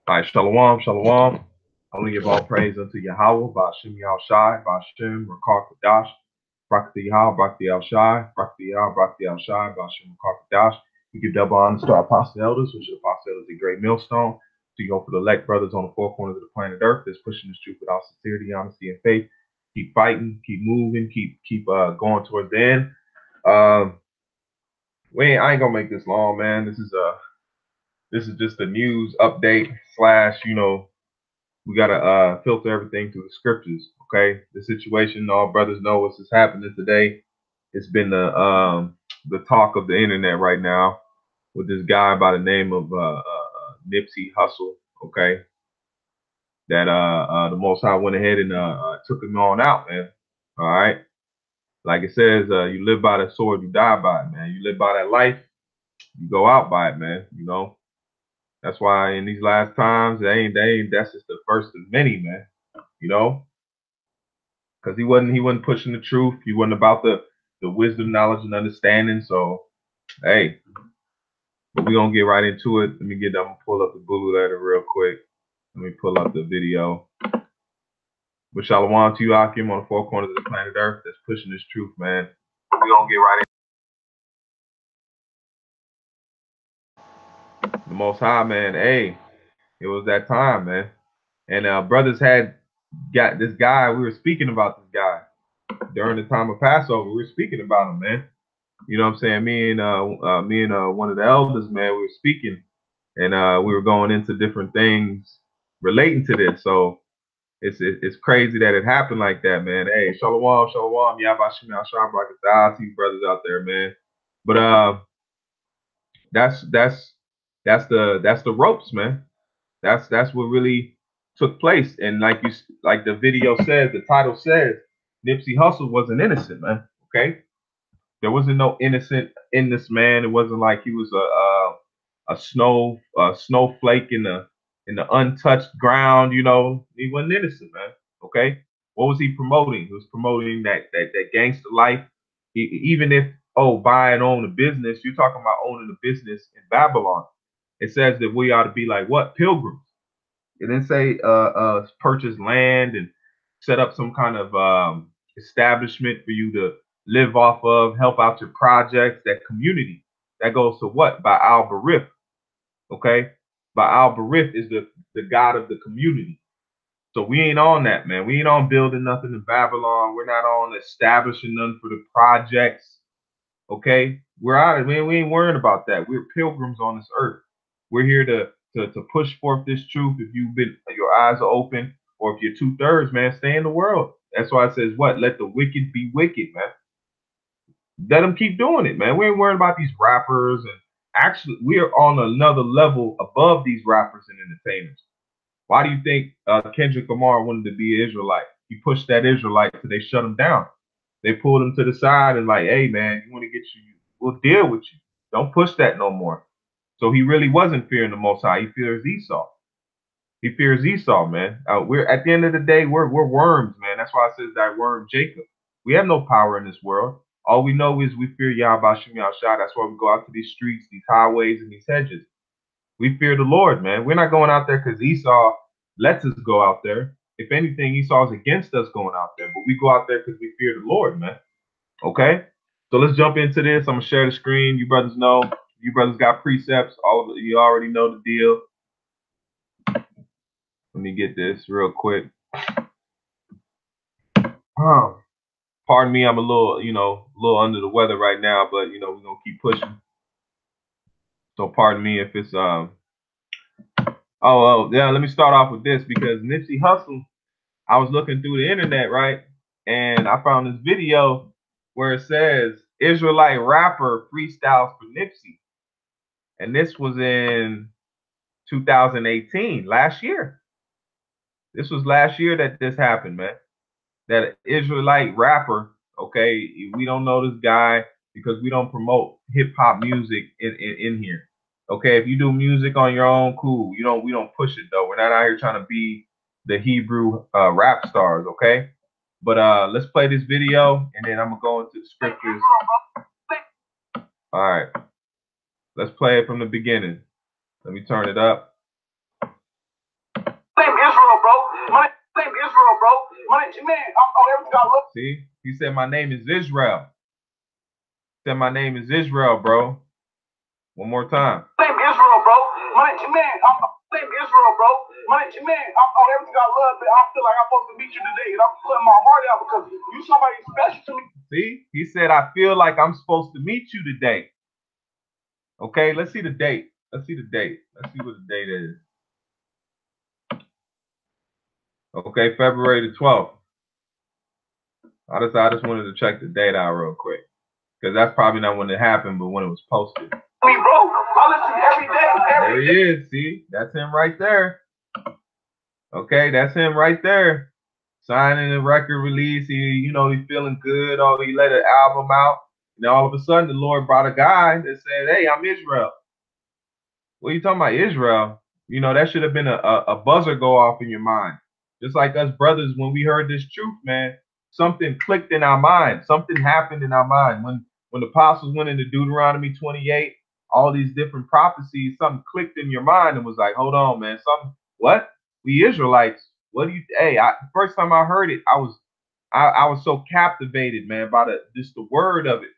All right, shalom, shalom. I want to give all praise unto Yahweh, Ba'ashem Yahushai, Ba'ashem Rakar Kadash, Brakti Yahweh, Brakti Yahushai, Brakti Yahweh, Brakti Yahushai, Ba'ashem Rakar Kadash. We give double honor to our apostle elders, which are apostle elders a great millstone. To you, for the elect brothers on the four corners of the planet Earth that's pushing this truth without sincerity, honesty, and faith. Keep fighting, keep moving, keep going towards the end. I ain't gonna make this long, man. This is just a news update slash, we gotta filter everything through the scriptures. Okay, the situation, all brothers know what's just happening today. It's been the talk of the internet right now with this guy by the name of Nipsey Hussle. Okay, that the Most High went ahead and took him on out, man. All right, like it says, you live by the sword, you die by it, man. You live by that life, you go out by it, man. That's why in these last times, that's just the first of many, man. You know, because he wasn't pushing the truth. He wasn't about the wisdom, knowledge, and understanding. So hey, but we're gonna get right into it. I'm gonna pull up the blue letter real quick. Let me pull up the video. But shalom to you, Akim, on the four corners of the planet Earth that's pushing this truth, man. We're gonna get right into the Most High, man. Hey, it was that time, man. And brothers had got this guy. We were speaking about this guy during the time of Passover. We were speaking about him, man. You know what I'm saying? Me and one of the elders, man, we were speaking, and we were going into different things relating to this. So it's crazy that it happened like that, man. Hey, shalom, shalom, yabashim yashar barakatah to you brothers out there, man. But that's that's that's the ropes, man. That's what really took place. And like the video says, the title says, Nipsey Hussle wasn't innocent, man. Okay, there wasn't no innocent in this man. It wasn't like he was a snowflake in the untouched ground. He wasn't innocent, man. Okay, what was he promoting? He was promoting that gangster life. Even if buy and own a business, you're talking about owning a business in Babylon. It says that we ought to be like what, pilgrims. It didn't say purchase land and set up some kind of establishment for you to live off of, help out your projects, that community. That goes to what? By Al Barif. Okay? By Al Barif is the God of the community. So we ain't on that, man. We ain't on building nothing in Babylon. We're not on establishing nothing for the projects. Okay? We're out of it, man. We ain't worrying about that. We're pilgrims on this earth. We're here to push forth this truth. If your eyes are open, or if you're 2/3, man, stay in the world. That's why it says what? Let the wicked be wicked, man. Let them keep doing it, man. We ain't worrying about these rappers, and actually, we are on another level above these rappers and entertainers. Why do you think Kendrick Lamar wanted to be an Israelite? He pushed that Israelite till they shut him down. They pulled him to the side and like, hey man, you want to get you, we'll deal with you. Don't push that no more. So he really wasn't fearing the Most High. He fears Esau. He fears Esau, man. We're at the end of the day, we're worms, man. That's why it says that worm Jacob. We have no power in this world. All we know is we fear Yahweh Shem Yahushua. That's why we go out to these streets, these highways, and these hedges. We fear the Lord, man. We're not going out there because Esau lets us go out there. If anything, Esau's against us going out there, but we go out there because we fear the Lord, man. Okay? So let's jump into this. I'm gonna share the screen. You brothers know. You brothers got precepts. All of it, you already know the deal. Let me get this real quick. Pardon me, I'm a little under the weather right now, but we're gonna keep pushing. So pardon me if it's yeah, let me start off with this because Nipsey Hussle, I was looking through the internet, right? And I found this video where it says Israelite rapper freestyles for Nipsey. And this was in 2018, last year. This was last year that this happened, man. That Israelite rapper, okay, we don't know this guy because we don't promote hip hop music in here. Okay, if you do music on your own, cool. We don't push it though. We're not out here trying to be the Hebrew rap stars, okay? But let's play this video and then I'm gonna go into the scriptures. All right, let's play it from the beginning. Let me turn it up. bro. My name, man, everything I love. See, he said my name is Israel. He said my name is Israel, bro. One more time. My name is Israel, bro. My name, man, my name is Israel, bro. My name, man, everything I love, but I feel like I'm supposed to meet you today, and I'm putting my heart out because you somebody special to me. See, he said I feel like I'm supposed to meet you today. Okay, let's see the date. Let's see the date. Let's see what the date is. Okay, February the 12th. I just wanted to check the date out real quick. Because that's probably not when it happened, but when it was posted. Me, bro, I listen every day. There he is. See, that's him right there. Okay, that's him right there. Signing a record release. He's feeling good. Oh, he let an album out. And all of a sudden, the Lord brought a guy that said, hey, I'm Israel. What are you talking about, Israel? That should have been a buzzer go off in your mind. Just like us brothers, when we heard this truth, man, something clicked in our mind. Something happened in our mind. When the apostles went into Deuteronomy 28, all these different prophecies, something clicked in your mind and was like, hold on, man. What? We Israelites. What do you? Hey, the first time I heard it, I was so captivated, man, by just the word of it.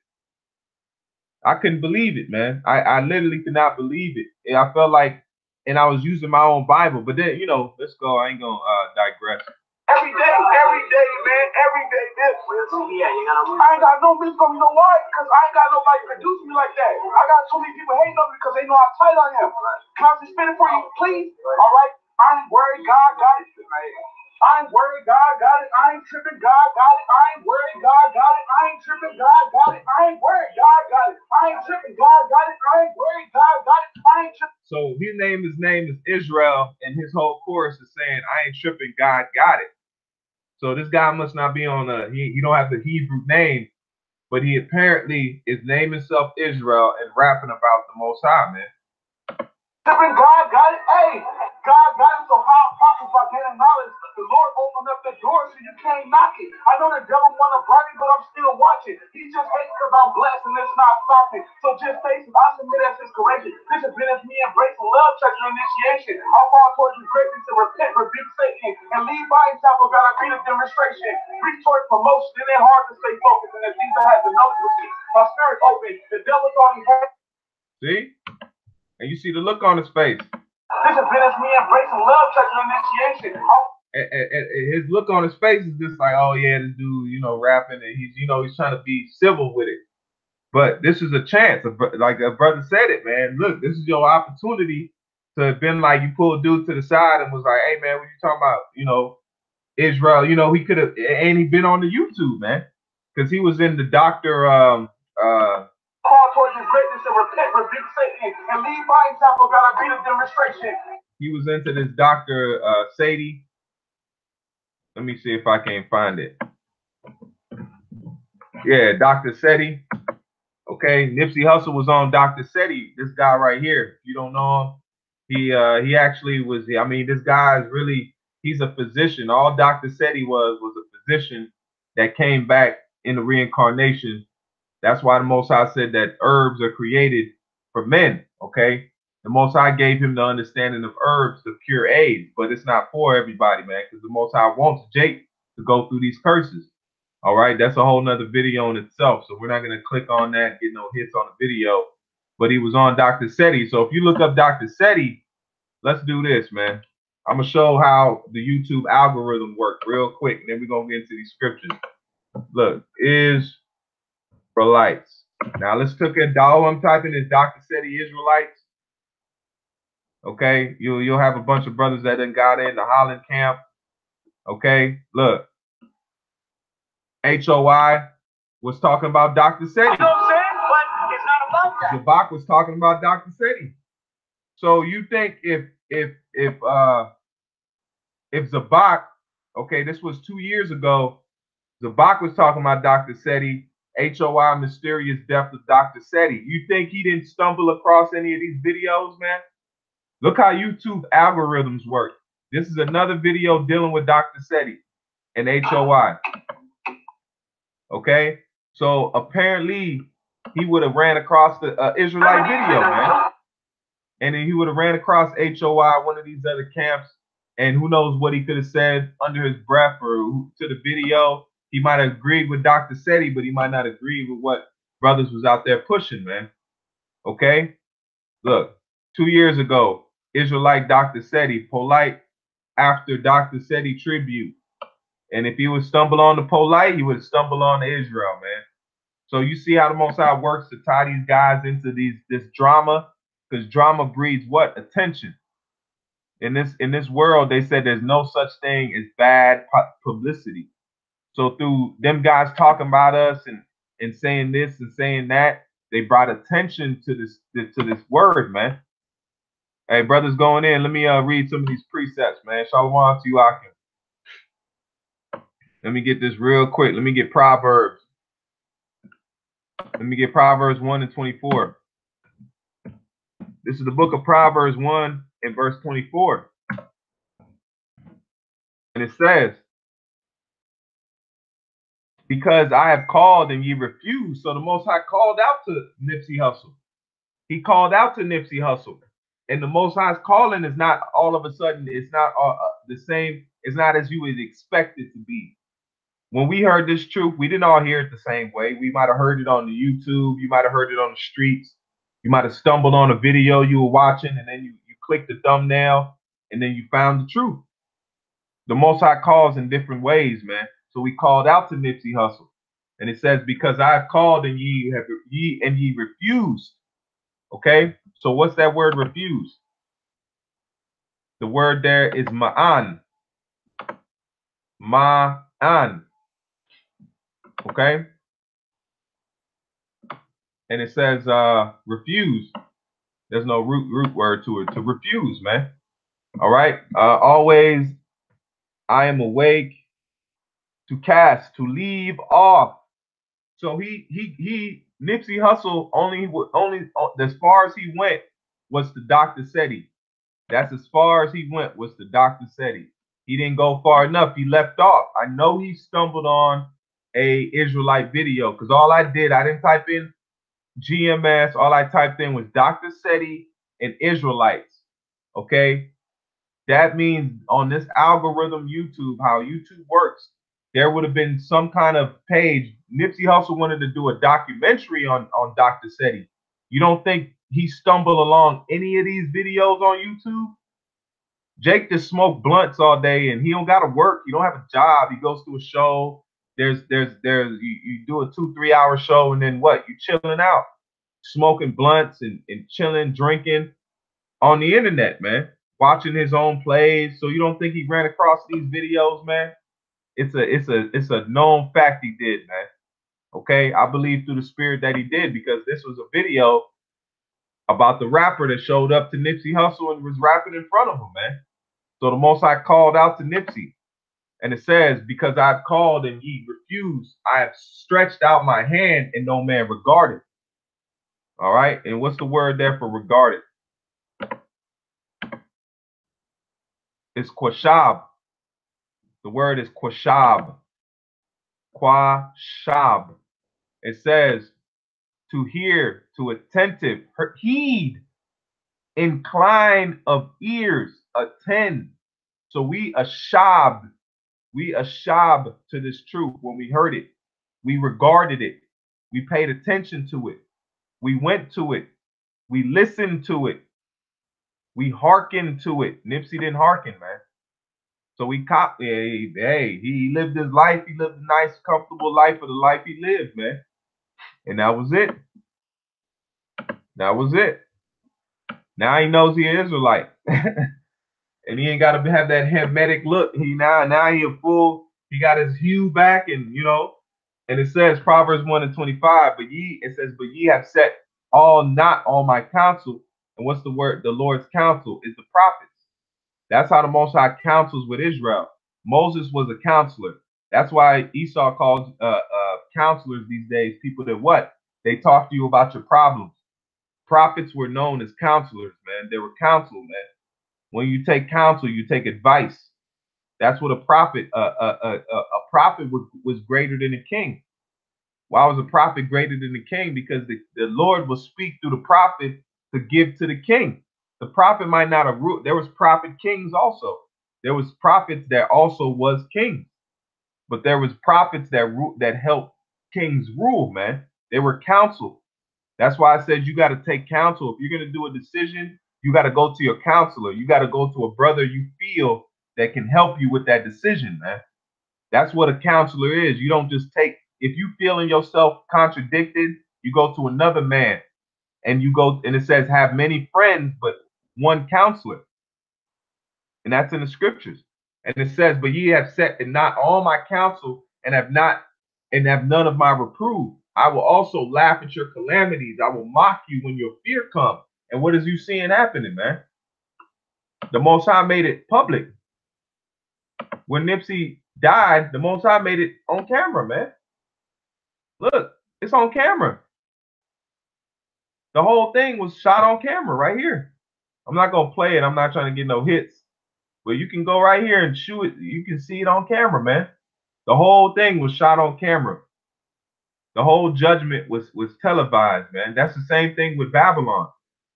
I couldn't believe it, man. I literally could not believe it. And I felt like, and I was using my own Bible. But then, let's go. I ain't gonna digress. Every day, man. Every day, this. I ain't got no music on me. You know why? Because I ain't got nobody producing me like that. I got too many people hating on me because they know how tight I am. Can I just spin it for you, please? All right. I ain't worried. God got it. I ain't worried. God got it. I ain't tripping. God got it. I ain't worried. God got it. I ain't tripping. God got it. I ain't worried. God got it. I ain't tripping. God got it. I ain't worried. God got it. I ain't tripping. So his name is Israel, and his whole chorus is saying, I ain't tripping. God got it. So this guy must not be on he don't have the Hebrew name, but he apparently is naming himself Israel and rapping about the Most High, man. God got it. Hey, God got it. So how prophets by getting knowledge? The Lord opened up the door so you can't knock it. I know the devil want to burn me, but I'm still watching. He just hates because I'm blessed and it's not stopping. So just face it. I submit as his correction. This has been as me embracing love, church, and initiation. I fall towards you greatness to repent, rebuke Satan, and leave by example. God, I be the demonstration. Reach towards promotion. It ain't hard to stay focused. And the things I had to notice with me. My spirit open. The devil thought he had. See? And you see the look on his face. This has been as me embracing love, church, and initiation. And his look on his face is just like, oh yeah, this dude, rapping, and he's trying to be civil with it. But this is a chance, like a brother said it, man. Look, this is your opportunity to have been like, you pulled dude to the side and was like, hey man, what you talking about? Israel, he could have, and he been on the YouTube, man, because he was in the Dr. Call towards his greatness and repent, rebuke Satan, and leave by example. God, I be the demonstration. He was into this Dr. Sadie. Let me see if I can find it. Yeah, Dr. Sadie. Okay, Nipsey Hussle was on Dr. Sadie. This guy right here. If you don't know him, he actually was. I mean, this guy is really. He's a physician. All Dr. Sadie was a physician that came back in the reincarnation. That's why the Most High said that herbs are created for men, okay? The Most High gave him the understanding of herbs to cure AIDS, but it's not for everybody, man, because the Most High wants Jake to go through these curses, all right? That's a whole nother video in itself, so we're not going to click on that, get no hits on the video, but he was on Dr. Sadie. So if you look up Dr. Sadie, let's do this, man. I'm going to show how the YouTube algorithm works real quick, and then we're going to get into these scriptures. Look, Israelites. Now let's look at all I'm typing is Dr. Sadie Israelites. Okay, you'll have a bunch of brothers that done got in the Holland camp. Okay, look. HOI was talking about Dr. Sadie. You know what I'm saying? But it's not about that. Zabak was talking about Dr. Sadie. So you think if Zabak, okay, this was 2 years ago, Zabak was talking about Dr. Sadie, HOI, mysterious death of Dr. Sadie. You think he didn't stumble across any of these videos, man? Look how YouTube algorithms work. This is another video dealing with Dr. Sadie and HOI. Okay? So apparently he would have ran across the Israelite video, man. And then he would have ran across HOI, one of these other camps, And who knows what he could have said under his breath or to the video. He might have agreed with Dr. Seti, but he might not agree with what brothers was out there pushing, man. Okay? Look, 2 years ago, Israelite Dr. Seti, polite after Dr. Seti tribute. And if he would stumble on the polite, he would stumble on the Israel, man. So you see how the Most High works to tie these guys into this drama, because drama breeds what? Attention. In this world, they said there's no such thing as bad publicity. So through them guys talking about us and saying this and saying that, they brought attention to this word, man. Hey, brothers going in. Let me read some of these precepts, man. Shalom to you, Akim. Let me get this real quick. Let me get Proverbs. Let me get Proverbs 1 and 24. This is the book of Proverbs 1 and verse 24. And it says, because I have called and ye refuse. So the Most High called out to Nipsey Hussle. He called out to Nipsey Hussle. And the Most High's calling is not all of a sudden, it's not the same. It's not as you would expect it to be. When we heard this truth, we didn't all hear it the same way. We might have heard it on the YouTube. You might have heard it on the streets. You might have stumbled on a video you were watching, and then you clicked the thumbnail, and then you found the truth. The Most High calls in different ways, man. So we called out to Nipsey Hussle. And it says, because I have called and ye refused. Okay? So what's that word refuse? The word there is ma'an. Ma'an. Okay? And it says refuse. There's no root word to it. To refuse, man. All right? Always I am awake to cast, to leave off. So Nipsey Hussle only as far as he went was to Dr. Seti. That's as far as he went was to Dr. Seti. He didn't go far enough. He left off. I know he stumbled on a Israelite video because all I didn't type in GMS. All I typed in was Dr. Seti and Israelites. Okay. That means on this algorithm YouTube, how YouTube works, there would have been some kind of page. Nipsey Hussle wanted to do a documentary on Dr. Seti. You don't think he stumbled along any of these videos on YouTube? Jake just smoked blunts all day and he don't got to work. He don't have a job. He goes to a show. You do a 2-3 hour show and then what? You chilling out, smoking blunts and chilling, drinking on the internet, man. Watching his own plays. So you don't think he ran across these videos, man? It's a known fact he did, man. Okay, I believe through the spirit that he did, because this was a video about the rapper that showed up to Nipsey Hussle and was rapping in front of him, man. So the Most High called out to Nipsey, and it says, because I've called and ye refused, I have stretched out my hand and no man regarded. All right, and what's the word there for regarded? It's quashab. The word is quashab. Quashab. It says to hear, to attentive, heed, incline of ears, attend. So we ashab to this truth. When we heard it, we regarded it, we paid attention to it, we went to it, we listened to it, we hearkened to it. Nipsey didn't hearken, man. So we he lived his life. He lived a nice, comfortable life for the life he lived, man. And that was it. That was it. Now he knows he is Israelite. And he ain't got to have that Hermetic look. Now he a full, he got his hue back, and and it says Proverbs 1 and 25, but ye have set not all my counsel. And what's the word? The Lord's counsel is the prophets. That's how the Most High counsels with Israel. Moses was a counselor. That's why Esau calls counselors these days people that what? They talk to you about your problems. Prophets were known as counselors, man. They were counsel, man. When you take counsel, you take advice. That's what a prophet. A prophet was greater than a king. Why was a prophet greater than the king? Because the Lord will speak through the prophet to give to the king. The prophet might not have ruled. There was prophet kings also. There was prophets that also was kings, but there was prophets that helped kings rule, man. They were counsel. That's why I said you got to take counsel. If you're going to do a decision, you got to go to your counselor. You got to go to a brother you feel that can help you with that decision, man. That's what a counselor is. You don't just take, if you feeling yourself contradicted, you go to another man and you go, and it says have many friends, but one counselor. And that's in the scriptures. And it says, but ye have set and not all my counsel and have none of my reproof. I will also laugh at your calamities. I will mock you when your fear comes. And what is you seeing happening, man? The Most High made it public. When Nipsey died, the Most High made it on camera, man. Look, it's on camera. The whole thing was shot on camera right here. I'm not going to play it. I'm not trying to get no hits. But you can go right here and shoot it. You can see it on camera, man. The whole thing was shot on camera. The whole judgment was televised, man. That's the same thing with Babylon.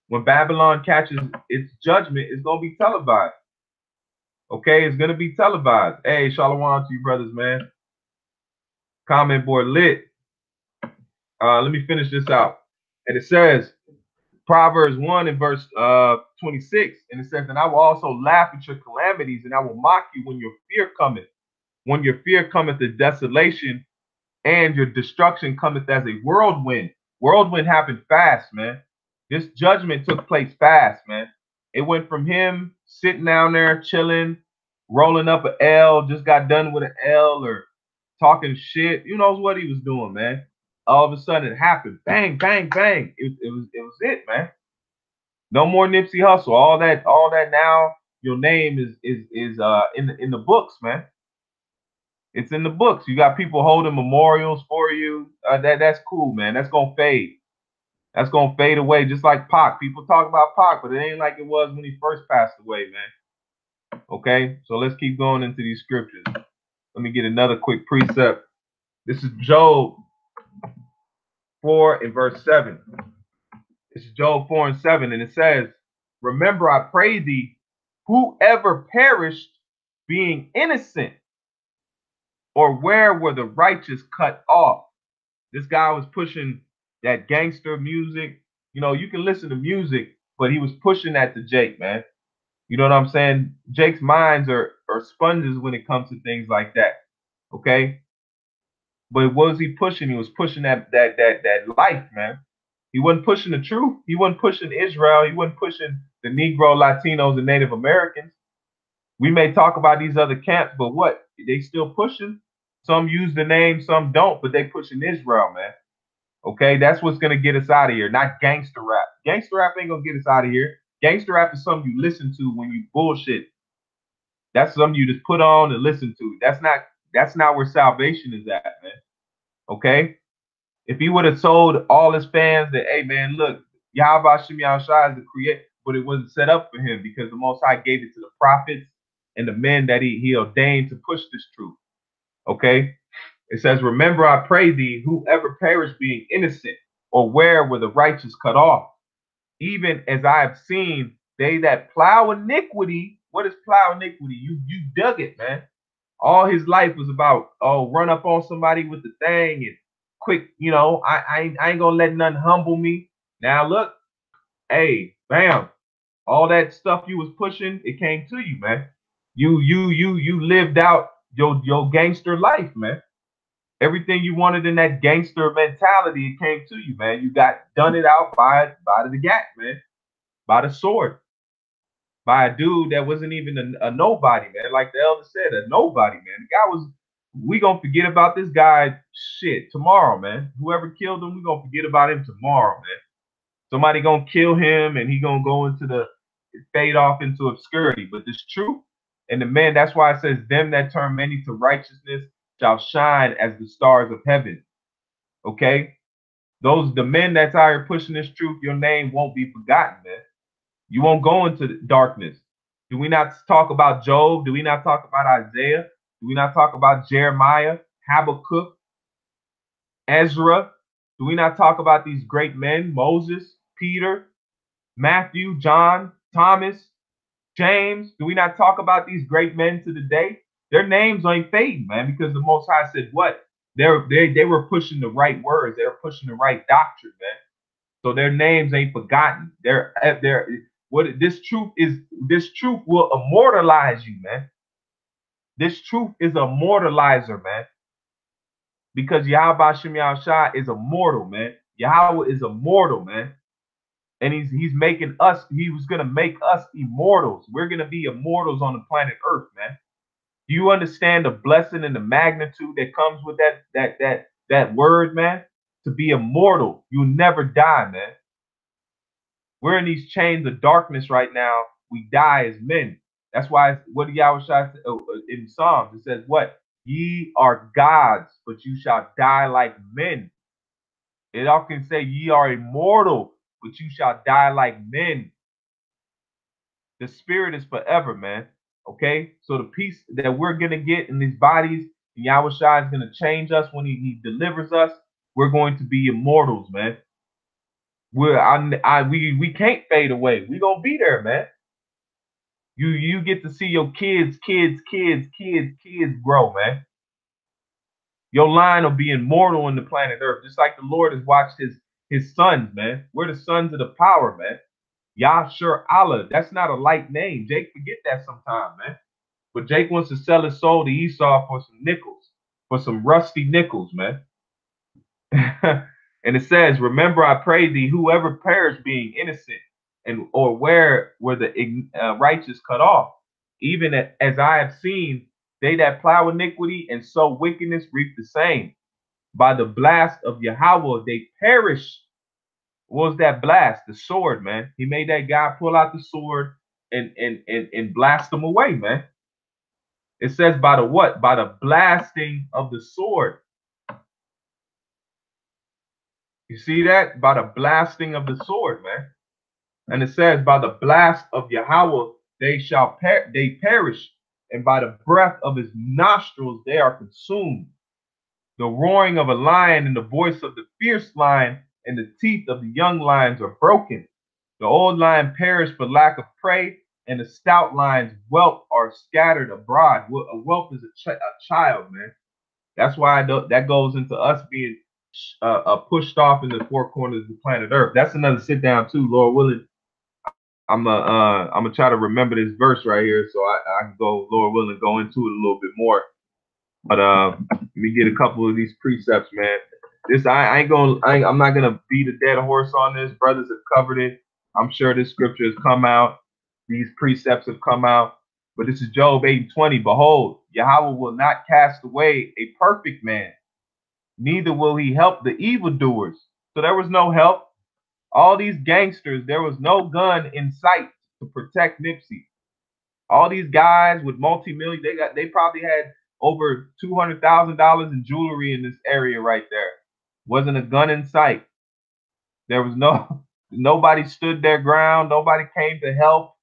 When Babylon catches its judgment, it's going to be televised. Okay, it's going to be televised. Hey, shalom to you brothers, man. Comment board lit. Let me finish this out. And it says, Proverbs 1 and verse 26, and it says, and I will also laugh at your calamities, and I will mock you when your fear cometh. When your fear cometh, the desolation and your destruction cometh as a whirlwind. Whirlwind happened fast, man. This judgment took place fast, man. It went from him sitting down there chilling, rolling up an L, just got done with an L, or talking shit. You knows what he was doing, man. All of a sudden it happened. Bang, bang, bang. It was it, man. No more Nipsey Hussle. All that now, your name is in the books, man. It's in the books. You got people holding memorials for you. That's cool, man. That's gonna fade. That's gonna fade away, just like Pac. People talk about Pac, but it ain't like it was when he first passed away, man. Okay, so let's keep going into these scriptures. Let me get another quick precept. This is Job 4 and verse 7. This is Job 4 and 7, and it says, remember, I pray thee, whoever perished being innocent, or where were the righteous cut off? This guy was pushing that gangster music. You know, you can listen to music, but he was pushing that to Jake, man. You know what I'm saying? Jake's minds are sponges when it comes to things like that. Okay? But what was he pushing? He was pushing that life, man. He wasn't pushing the truth. He wasn't pushing Israel. He wasn't pushing the Negro, Latinos, and Native Americans. We may talk about these other camps, but what? They still pushing. Some use the name, some don't, but they pushing Israel, man. Okay, that's what's gonna get us out of here, not gangster rap. Gangster rap ain't gonna get us out of here. Gangster rap is something you listen to when you bullshit. That's something you just put on and listen to. That's not where salvation is at, man. Okay? If he would have told all his fans that, hey man, look, Yahweh Shem Yahushua is the creator, but it wasn't set up for him because the Most High gave it to the prophets and the men that he ordained to push this truth. Okay? It says, remember, I pray thee, whoever perished being innocent, or where were the righteous cut off? Even as I have seen, they that plow iniquity. What is plow iniquity? You dug it, man. All his life was about, run up on somebody with the thing and quick, you know, I ain't gonna let nothing humble me. Now look, hey, bam. All that stuff you was pushing, it came to you, man. You lived out your gangster life, man. Everything you wanted in that gangster mentality, it came to you, man. You got done it out by the gat, man. By the sword. By a dude that wasn't even a nobody, man. Like the elder said, a nobody, man. The guy was, we gonna forget about this guy shit tomorrow, man. Whoever killed him, we gonna forget about him tomorrow, man. Somebody gonna kill him and he gonna go into fade off into obscurity. But it's true. And the man, that's why it says, them that turn many to righteousness shall shine as the stars of heaven. Okay? The men that's out here pushing this truth, your name won't be forgotten, man. You won't go into darkness. Do we not talk about Job? Do we not talk about Isaiah? Do we not talk about Jeremiah, Habakkuk, Ezra? Do we not talk about these great men, Moses, Peter, Matthew, John, Thomas, James, do we not talk about these great men to the day? Their names ain't fading, man, because the Most High said what? They were pushing the right words. They were pushing the right doctrine, man. So their names ain't forgotten. They're what this truth is. This truth will immortalize you, man. This truth is a mortalizer, man. Because Yahweh Shem Shai is immortal, man. Yahweh is immortal, man. And he's making us, he was gonna make us immortals. We're gonna be immortals on the planet Earth, man. Do you understand the blessing and the magnitude that comes with that word, man? To be immortal. You'll never die, man. We're in these chains of darkness right now. We die as men. That's why what did Yahweh say in Psalms? It says what? Ye are gods, but you shall die like men. It often say ye are immortal, but you shall die like men. The spirit is forever, man. Okay? So the peace that we're going to get in these bodies, and Yahweh Shai is going to change us when he delivers us. We're going to be immortals, man. We can't fade away. We're going to be there, man. You get to see your kids grow, man. Your line will be immortal in the planet Earth, just like the Lord has watched his sons, man. We're the sons of the power, man. Yahshua Allah. That's not a light name. Jake forget that sometime, man. But Jake wants to sell his soul to Esau for some nickels, for some rusty nickels, man. And it says, remember, I pray thee, whoever perish being innocent, and or where were the righteous cut off, even as I have seen, they that plow iniquity and sow wickedness reap the same. By the blast of Yahweh, they perish. What was that blast? The sword, man. He made that guy pull out the sword and blast them away, man. It says by the what? By the blasting of the sword. You see that? By the blasting of the sword, man. And it says by the blast of Yahweh, they perish, and by the breath of his nostrils they are consumed. The roaring of a lion and the voice of the fierce lion and the teeth of the young lions are broken. The old lion perished for lack of prey, and the stout lion's whelp are scattered abroad. A whelp is a child, man. That's why that goes into us being pushed off in the four corners of the planet Earth. That's another sit down too, Lord willing. I'm gonna try to remember this verse right here, so I can go, Lord willing, go into it a little bit more. But let me get a couple of these precepts, man. This I'm not gonna beat a dead horse on this. Brothers have covered it. I'm sure this scripture has come out. These precepts have come out. But this is Job 8:20. Behold, Yahweh will not cast away a perfect man, neither will he help the evildoers. So there was no help. All these gangsters, there was no gun in sight to protect Nipsey. All these guys with multi-million, they probably had over $200,000 in jewelry in this area right there. Wasn't a gun in sight. There was nobody stood their ground. Nobody came to help.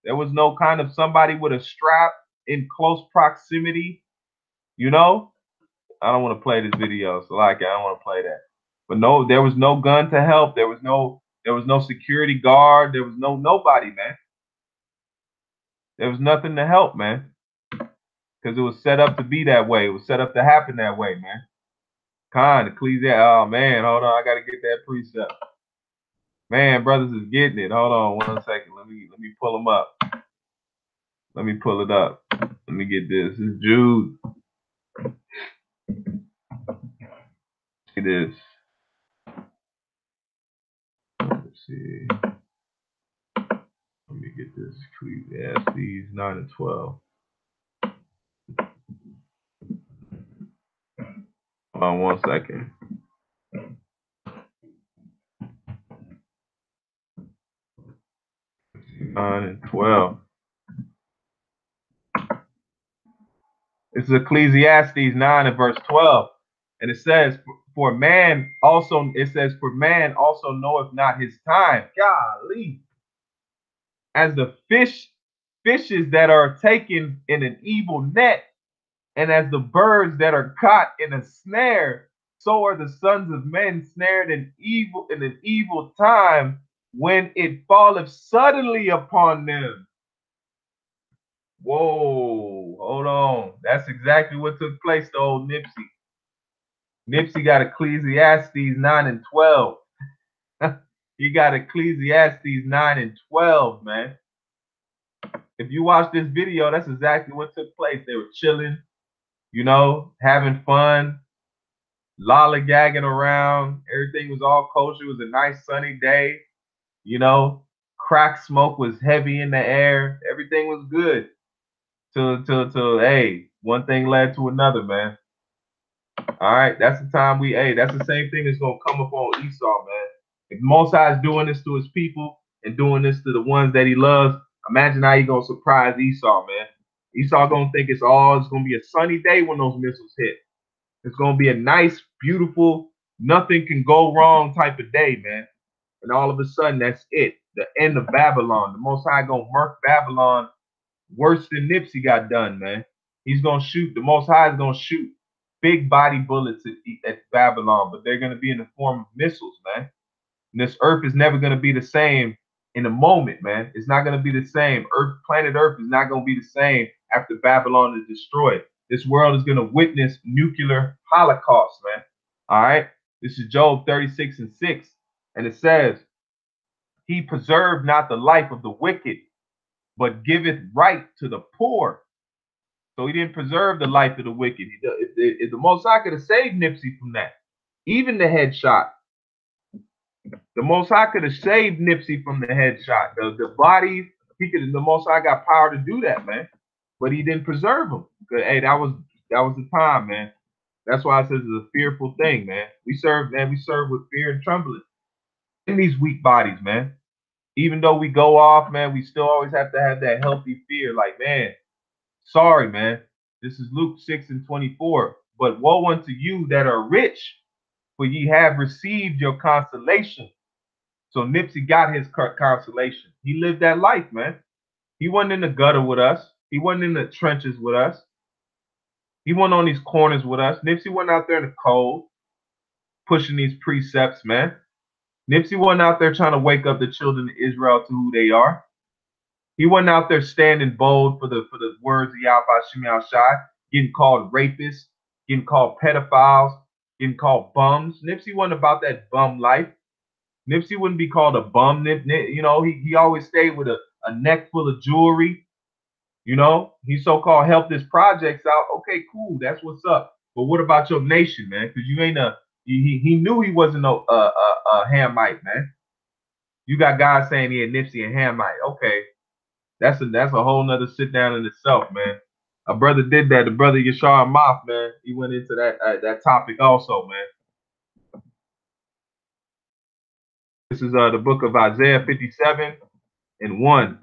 There was no kind of somebody with a strap in close proximity. You know, I don't want to play this video, so I don't want to play that. But no, there was no gun to help. There was no security guard. There was nobody, man. There was nothing to help, man. Because it was set up to be that way. It was set up to happen that way, man. Ecclesiastes. Oh man, hold on. I gotta get that precept. Man, brothers is getting it. Hold on 1 second. Let me pull them up. Let me pull it up. Let me get this. This is Jude. See this. Let's see. Let me get this. Ecclesiastes 9 and 12. Hold on 1 second. Nine and 12. This is Ecclesiastes 9 and verse 12. And it says, for man also knoweth not his time. Golly. As the fishes that are taken in an evil net, and as the birds that are caught in a snare, so are the sons of men snared in an evil time when it falleth suddenly upon them. Whoa, hold on. That's exactly what took place to old Nipsey. Nipsey got Ecclesiastes 9 and 12. He got Ecclesiastes 9 and 12, man. If you watch this video, that's exactly what took place. They were chilling, having fun, lollygagging around. Everything was all kosher. It was a nice sunny day. Crack smoke was heavy in the air. Everything was good. Till hey, one thing led to another, man. All right, that's the time that's the same thing that's gonna come up on Esau, man. If Most High is doing this to his people and doing this to the ones that he loves, imagine how he gonna surprise Esau, man. Esau gonna think it's gonna be a sunny day when those missiles hit. It's gonna be a nice, beautiful, nothing can go wrong type of day, man. And all of a sudden, that's it. The end of Babylon. The Most High gonna murk Babylon worse than Nipsey got done, man. He's gonna shoot. The Most High is gonna shoot big body bullets at Babylon, but they're gonna be in the form of missiles, man. And this Earth is never gonna be the same in a moment, man. It's not gonna be the same. Planet Earth is not gonna be the same after Babylon is destroyed. This world is gonna witness nuclear holocaust, man. All right. This is Job 36 and 6, and it says, "He preserved not the life of the wicked, but giveth right to the poor." So he didn't preserve the life of the wicked. If the Most High could have saved Nipsey from that, even the headshot, the Most High could have saved Nipsey from the headshot. The body, the Most High got power to do that, man. But he didn't preserve him. Hey, that was the time, man. That's why I said it's a fearful thing, man. We serve with fear and trembling in these weak bodies, man. Even though we go off, man, we still always have to have that healthy fear. Like, man, sorry, man. This is Luke 6 and 24. But woe unto you that are rich, for ye have received your consolation. So Nipsey got his consolation. He lived that life, man. He wasn't in the gutter with us. He wasn't in the trenches with us. He wasn't on these corners with us. Nipsey wasn't out there in the cold pushing these precepts, man. Nipsey wasn't out there trying to wake up the children of Israel to who they are. He wasn't out there standing bold for the words of Yahweh Shem Shai, getting called rapists, getting called pedophiles, getting called bums. Nipsey wasn't about that bum life. Nipsey wouldn't be called a bum. He always stayed with a neck full of jewelry. He so-called helped his projects out. Okay, cool. That's what's up. But what about your nation, man? Because you ain't he knew he wasn't a Hamite, man. You got guys saying he had Nipsey and Hamite. Okay. That's a whole nother sit down in itself, man. A brother did that. The brother Yashar Moth, man. He went into that topic also, man. This is the book of Isaiah 57 and 1.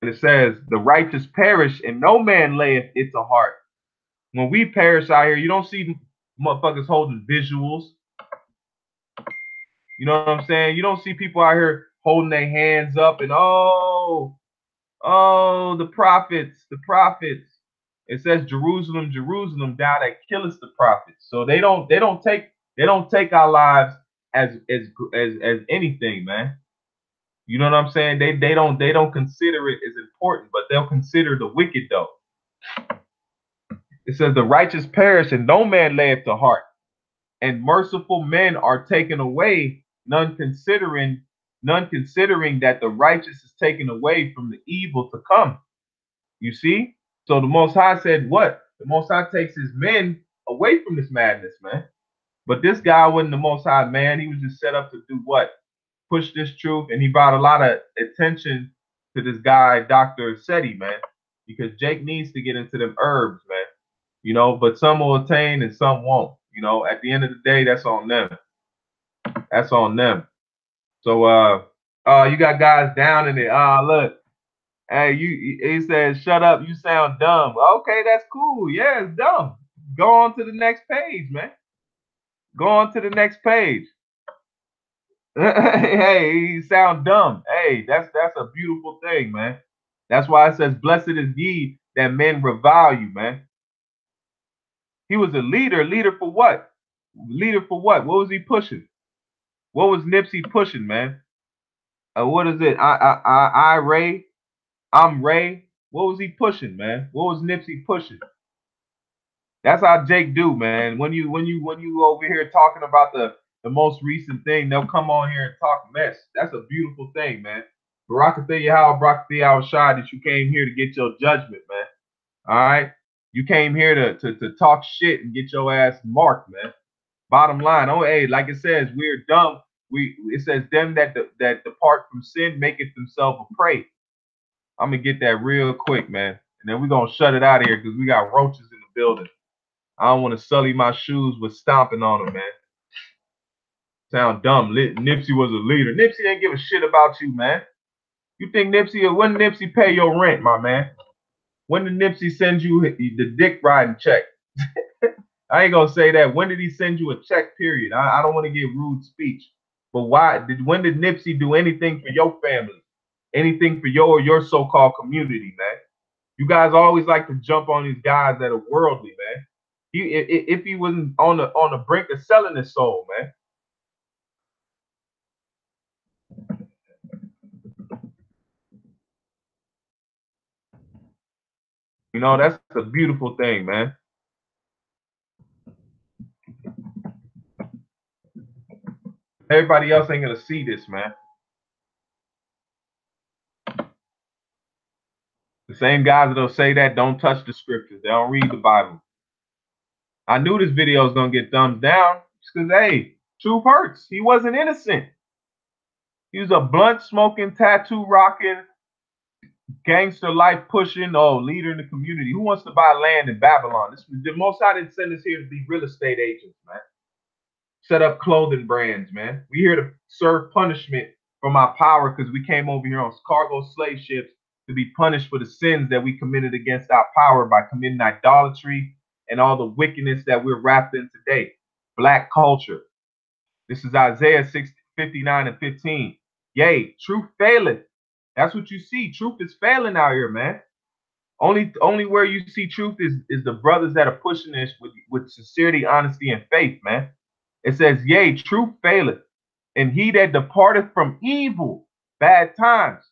And it says, "The righteous perish, and no man layeth it to heart." When we perish out here, you don't see motherfuckers holding visuals. You know what I'm saying? You don't see people out here holding their hands up and the prophets. It says, "Jerusalem, Jerusalem, thou that killest the prophets." So they don't take our lives as anything, man. You know what I'm saying? They don't consider it as important, but they'll consider the wicked though. It says, "The righteous perish, and no man layeth to heart, and merciful men are taken away, none considering that the righteous is taken away from the evil to come." You see? So the Most High said what? The Most High takes his men away from this madness, man. But this guy wasn't the Most High, man. He was just set up to do what? Push this truth. And he brought a lot of attention to this guy, Dr. Seti, man. Because Jake needs to get into them herbs, man. But some will attain and some won't. At the end of the day, that's on them. That's on them. So you got guys down in it. Look. Hey, he says, "Shut up, you sound dumb." Okay, that's cool. Yeah, it's dumb. Go on to the next page, man. Go on to the next page. Hey, you sound dumb. Hey, that's a beautiful thing, man. That's why it says, "Blessed is ye that men revile you," man. He was a leader. Leader for what? Leader for what? What was he pushing? What was Nipsey pushing, man? What is it? Ray. I'm Ray. What was he pushing, man? What was Nipsey pushing? That's how Jake do, man. When you over here talking about the most recent thing, they'll come on here and talk mess. That's a beautiful thing, man. Barakathiyahu Shah, that you came here to get your judgment, man. All right? You came here to talk shit and get your ass marked, man. Bottom line, oh hey, like it says, we're dumb. It says them that depart from sin make it themselves a prey. I'm gonna get that real quick, man. And then we're gonna shut it out of here because we got roaches in the building. I don't want to sully my shoes with stomping on them, man. Sound dumb. Nipsey was a leader. Nipsey didn't give a shit about you, man. You think when Nipsey pay your rent, my man? When did Nipsey send you the dick riding check? I ain't gonna say that. When did he send you a check, period? I don't want to give rude speech. But when did Nipsey do anything for your family? Anything for your so-called community, man? You guys always like to jump on these guys that are worldly, man. If he wasn't on the brink of selling his soul, man. You know, that's a beautiful thing, man. Everybody else ain't gonna see this, man. The same guys that'll say that don't touch the scriptures. They don't read the Bible. I knew this video was gonna get thumbs down because hey, truth hurts. He wasn't innocent. He was a blunt smoking, tattoo rocking, gangster life pushing, leader in the community. Who wants to buy land in Babylon? The Most High didn't send us here to be real estate agents, man. Set up clothing brands, man. We here to serve punishment from our power because we came over here on cargo slave ships to be punished for the sins that we committed against our power by committing idolatry and all the wickedness that we're wrapped in today. Black culture. This is Isaiah 59 and 15. Yea, truth faileth. That's what you see. Truth is failing out here, man. Only where you see truth is the brothers that are pushing this with sincerity, honesty, and faith, man. It says, yea, truth faileth, and he that departeth from evil, bad times.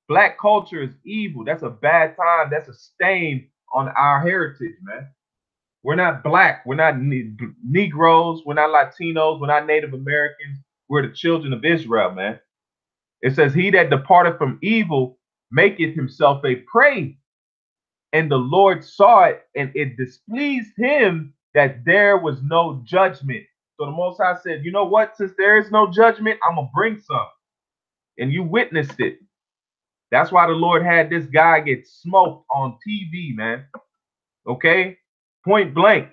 Black culture is evil. That's a bad time. That's a stain on our heritage, man. We're not black. We're not Negroes. We're not Latinos. We're not Native Americans. We're the children of Israel, man. It says, he that departed from evil maketh himself a prey. And the Lord saw it, and it displeased him that there was no judgment. So the Most High said, you know what? Since there is no judgment, I'm going to bring some. And you witnessed it. That's why the Lord had this guy get smoked on TV, man. Okay? Point blank.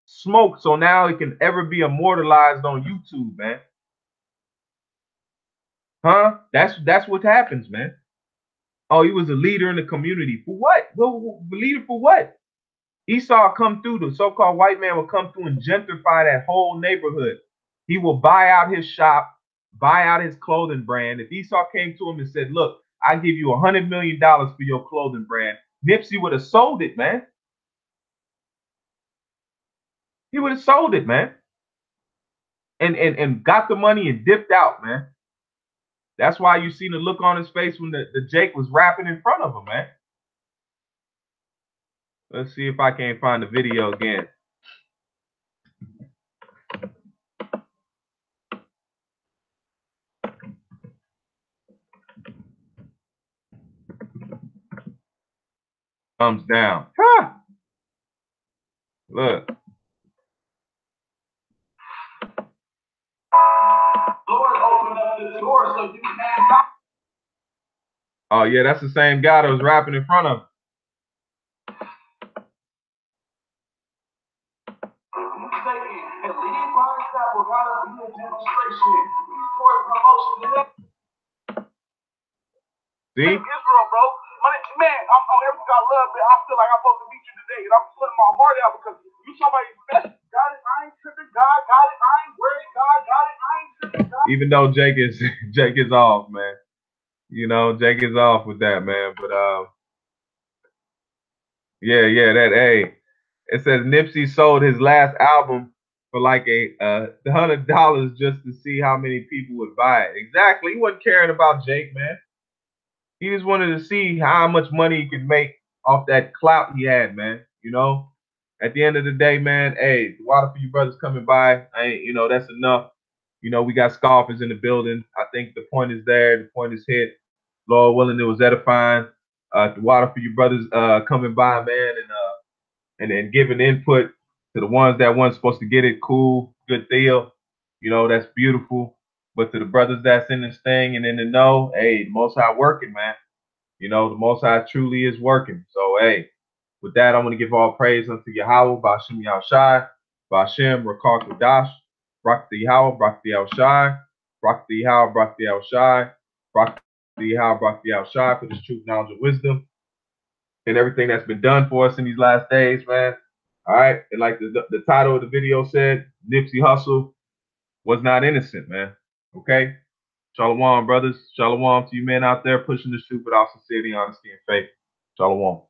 Smoked so now it can ever be immortalized on YouTube, man. Huh? That's what happens, man. Oh, he was a leader in the community. For what? Well, leader for what? Esau come through, the so-called white man will come through and gentrify that whole neighborhood. He will buy out his shop, buy out his clothing brand. If Esau came to him and said, look, I give you $100 million for your clothing brand, Nipsey would have sold it, man. He would have sold it, man. And got the money and dipped out, man. That's why you seen the look on his face when the Jake was rapping in front of him, man. Let's see if I can't find the video again. Thumbs down. Huh. Look. Lord opened up the door so you can have. Oh yeah, that's the same guy that was rapping in front of him. See? Israel, bro. Man, I'm on everything I love, man. I feel like I'm supposed to meet you today, and I'm putting my heart out because you somebody special. Got it, I ain't tripping. God got it, I ain't worried. God got it, I ain't tripping. God. Even though Jake is off, man. You know, Jake is off with that, man. But yeah, hey. It says Nipsey sold his last album for like $100 just to see how many people would buy it. Exactly. He wasn't caring about Jake, man. He just wanted to see how much money he could make off that clout he had, man. You know, at the end of the day, man, hey, the water for you brothers coming by, I ain't, that's enough. We got scoffers in the building. I think the point is there. The point is hit. Lord willing, it was edifying. The water for you brothers coming by, man, and giving input to the ones that weren't supposed to get it. Cool, good deal. That's beautiful. But to the brothers that's in this thing and in the know, hey, the Most High working, man. The Most High truly is working. So, hey, with that, I'm going to give all praise unto Yahweh, Ba'ashem Yahushai, Ba'ashem Rakar Kadash, Brak the Yahweh, Brak the Yahushai, Brak the Yahweh, Brak the Yahushai, Brak the Yahweh, Brak the Yahushai for this truth, knowledge, and wisdom, and everything that's been done for us in these last days, man. All right. And like the title of the video said, Nipsey Hussle was not innocent, man. Okay. Shalom, brothers. Shalom to you men out there pushing the truth without sincerity, honesty, and faith. Shalom.